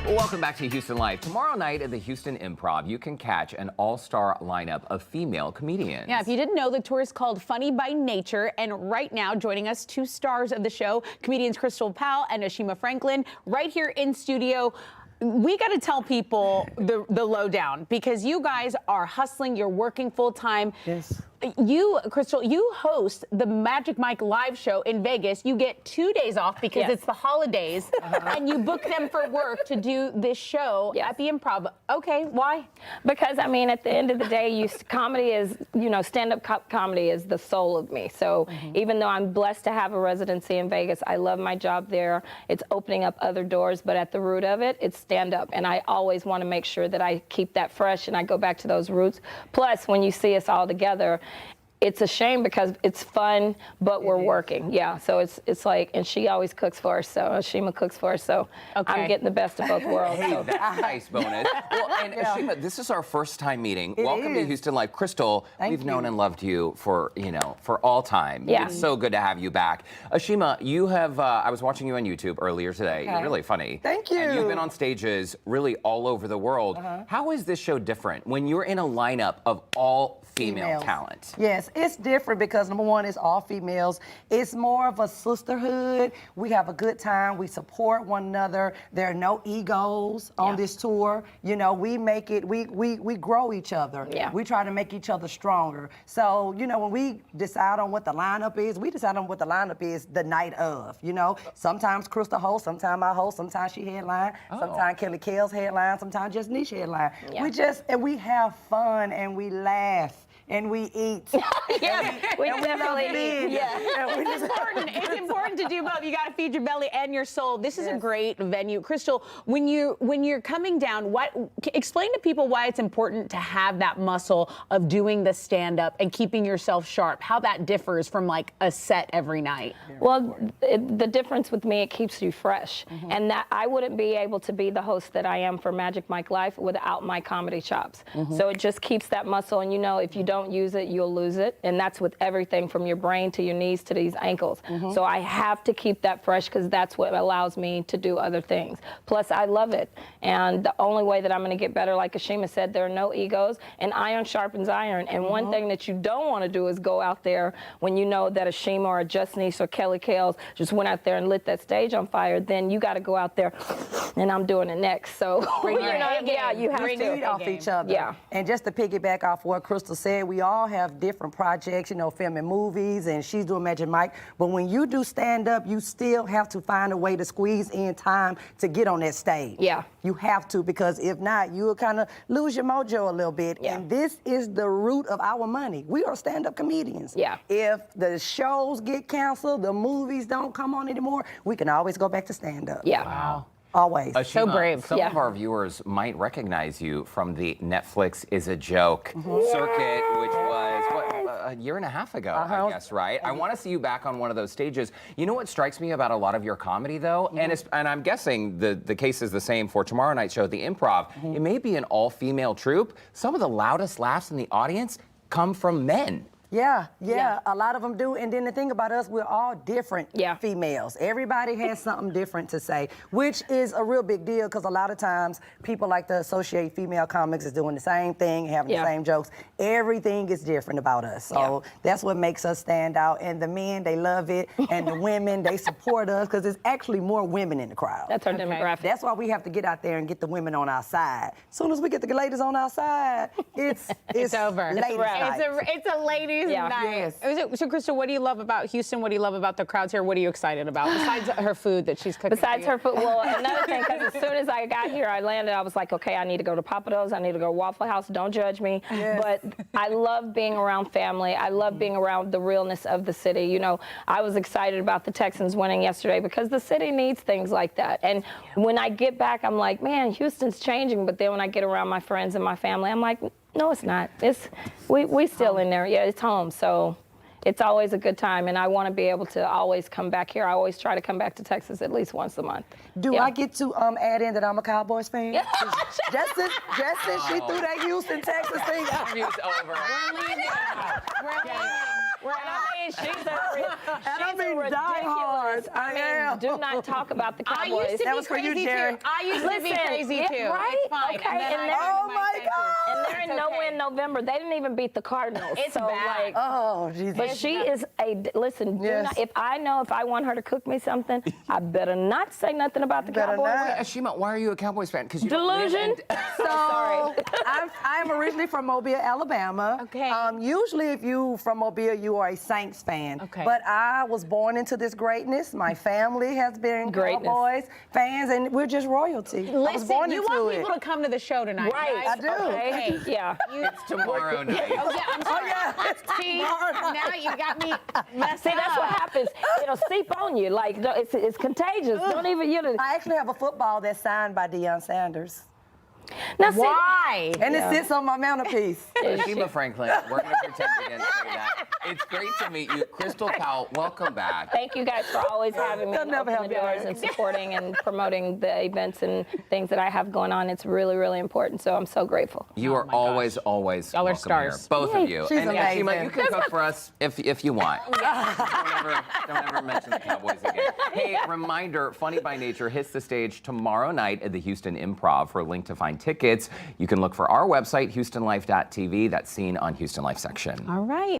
Welcome back to Houston Life. Tomorrow night at the Houston Improv, you can catch an all-star lineup of female comedians. Yeah, if you didn't know, the tour is called Funny by Nature, and right now joining us, two stars of the show, comedians Crystal Powell and Ashima Franklin, right here in studio. We got to tell people the lowdown, because you guys are hustling, you're working full-time. Yes. You, Crystal, you host the Magic Mike live show in Vegas. You get 2 days off because it's the holidays, and you book them for work to do this show at the Improv. Okay, why? Because, I mean, at the end of the day, comedy is, stand-up comedy is the soul of me. So even though I'm blessed to have a residency in Vegas, I love my job there. It's opening up other doors, but at the root of it, it's stand-up. And I always want to make sure that I keep that fresh and I go back to those roots. Plus, when you see us all together, it's a shame because it's fun, but we're working. Yeah, so it's like, and she always cooks for us, so Ashima cooks for us, so I'm getting the best of both worlds. Hey, that's a nice bonus. Well, and Ashima, this is our first time meeting. Welcome to Houston Life. Crystal, we've known and loved you for, for all time. Yeah. It's so good to have you back. Ashima, you have, I was watching you on YouTube earlier today. You're really funny. Thank you. And you've been on stages really all over the world. How is this show different when you're in a lineup of all female talent? Yes, it's different because number one, it's all females. It's more of a sisterhood. We have a good time. We support one another. There are no egos on this tour. We make it, we grow each other. Yeah. We try to make each other stronger. So, when we decide on what the lineup is, we decide on what the lineup is the night of, Sometimes Crystal hosts, sometimes I host, sometimes she headline, sometimes Kelly Kells headline, sometimes just Niche headline. And we have fun and we laugh. And we eat. We definitely eat. It's important to do both. You got to feed your belly and your soul. This is a great venue. Crystal, when you're coming down, explain to people why it's important to have that muscle of doing the stand-up and keeping yourself sharp, how that differs from like a set every night. Well, the difference with me, it keeps you fresh. And that I wouldn't be able to be the host that I am for Magic Mike Life without my comedy chops. So it just keeps that muscle, and if you don't use it, you'll lose it. And that's with everything from your brain to your knees to these ankles. So I have to keep that fresh because that's what allows me to do other things. Plus, I love it. And the only way that I'm going to get better, like Ashima said, there are no egos, and iron sharpens iron. And one thing that you don't want to do is go out there when you know that Ashima or Just Niche or Kelly Kells just went out there and lit that stage on fire. Then you got to go out there, and I'm doing it next. So you have to feed off each other. Yeah. And just to piggyback off what Crystal said, we all have different projects, filming movies, and she's doing Magic Mike. But when you do stand-up, you still have to find a way to squeeze in time to get on that stage. Yeah. You have to, because if not, you'll kind of lose your mojo a little bit. Yeah. And this is the root of our money. We are stand-up comedians. Yeah. If the shows get canceled, the movies don't come on anymore, we can always go back to stand-up. Yeah. Wow. Always. Ashima, So brave. Some of our viewers might recognize you from the Netflix is a Joke circuit, which was, a year and a half ago, I guess, right? I want to see you back on one of those stages. You know what strikes me about a lot of your comedy, though? And I'm guessing the case is the same for tomorrow night's show at the Improv. It may be an all-female troupe. Some of the loudest laughs in the audience come from men. Yeah, a lot of them do. And then the thing about us, we're all different females. Everybody has something different to say, which is a real big deal because a lot of times people like to associate female comics as doing the same thing, having the same jokes. Everything is different about us. So that's what makes us stand out. And the men, they love it. And the women, they support us because there's actually more women in the crowd. That's our demographic. That's why we have to get out there and get the women on our side. As soon as we get the ladies on our side, it's over. Ladies' night. It's a ladies' night. So, Crystal, what do you love about Houston? What do you love about the crowds here? What are you excited about besides her food that she's cooking? Besides her food, well, another thing, because as soon as I got here, I landed, I was like, okay, I need to go to Papados, I need to go to Waffle House, don't judge me. But I love being around family. I love being around the realness of the city. I was excited about the Texans winning yesterday because the city needs things like that. And when I get back, I'm like, man, Houston's changing. But then when I get around my friends and my family, I'm like, no, it's not. We still in there. Yeah, it's home. So it's always a good time, and I want to be able to always come back here. I always try to come back to Texas at least once a month. Do I get to add in that I'm a Cowboys fan? Just since she threw that Houston, Texas thing out. Interview's over. We're She's I mean, ridiculous. die hard. I am. Do not talk about the I Cowboys. used to That be was for you, crazy Jerry. too. I used to be crazy yeah, too. right? It's fine. Okay, And then and I then- Oh learned my senses. God. And they're in It's no okay. win November. They didn't even beat the Cardinals. It's so, bad. Like, Oh, Jesus. but she is listen, do Yes. not, if I want her to cook me something, I better not say nothing about the Better Cowboys. not. Ashima, why are you a Cowboys fan? Because you Delusion? So I'm originally from Mobile, Alabama. Okay. Usually, if you from Mobile, you are a Saints fan. Okay. But I was born into this greatness. My family has been Greatness. Cowboys fans, and we're just royalty. I was Listen, born you into want it. people to come to the show tonight, Right. guys? I do. Okay. Okay. Yeah. It's tomorrow night. Oh yeah, I'm sorry. yeah. See, now you got me messed See, up. that's what happens. It'll seep on you. Like, it's contagious. Don't even, I actually have a football that's signed by Deion Sanders, Now, see, Why? and it sits on my mantelpiece. Ashima Franklin, we're going to pretend we didn't say that. It's great to meet you. Crystal Powell, welcome back. thank you guys for always having me They'll and never opening the have doors you. and supporting and promoting the events and things that I have going on. It's really, really important. So I'm so grateful. You are always Y'all are welcome stars. here, both of you. She's and Ashima, amazing. you can cook for us if you want. don't ever mention the Cowboys again. Hey, reminder, Funny by Nature hits the stage tomorrow night at the Houston Improv. For a link to find tickets, you can look for our website, HoustonLife.tv. That's seen on Houston Life section. All right.